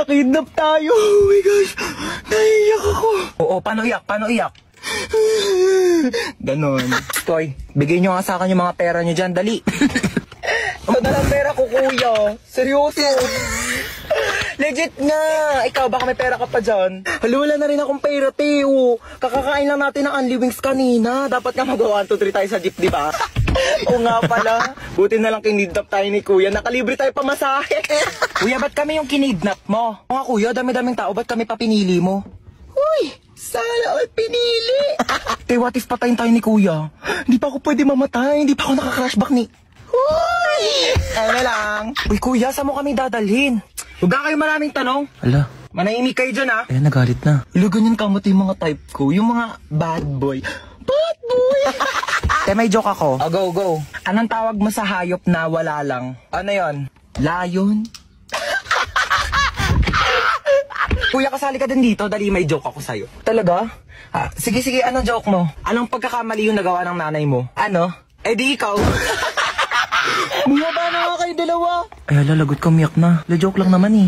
nakidnap tayo. Oh my gosh, naiiyak ako. Oo, paano iyak? Paano iyak? Ganon. Toy, bigay nyo nga sa akin yung mga pera nyo dyan, dali. Ano na lang pera ko, kuya? Seryoso? Legit nga! Ikaw, baka may pera ka pa dyan. Hala, wala na rin akong pera, Teo. Kakakain lang natin ng Only Wings kanina. Dapat nga mag-1, 2, 3 tayo sa jeep, di ba? Oo nga pala. Buti na lang kinidnap tayo ni kuya. Nakalibre tayo pamasahe. Kuya, ba't kami yung kinidnap mo? Mga kuya, dami-daming tao. Ba't kami pa pinili mo? Uy! Sana all pinili! Eh, what if patayin tayo ni kuya? Hindi pa ako pwede mamatay. Hindi pa ako naka-crashback ni... Uy! Ano lang? Uy, kuya, saan mo kami dadalhin? Huwag na kayo maraming tanong. Ala. Manahimik kayo dyan, ha? Eh, nagalit na. Ilo, ganyan kamot yung mga type ko. Yung mga bad boy. Bad boy! Te, may joke ako. Oh, go, go. Anong tawag mo sa hayop na wala lang? Ano yon? Lion? Kuya, kasali ka din dito. Dali, may joke ako sa'yo. Talaga? Sige, anong joke mo? Anong pagkakamali yung nagawa ng nanay mo? Ano? Eh di ikaw. Bumaba na nga kayo dalawa. Ay, lalagot ka, miyak na. La joke lang naman eh.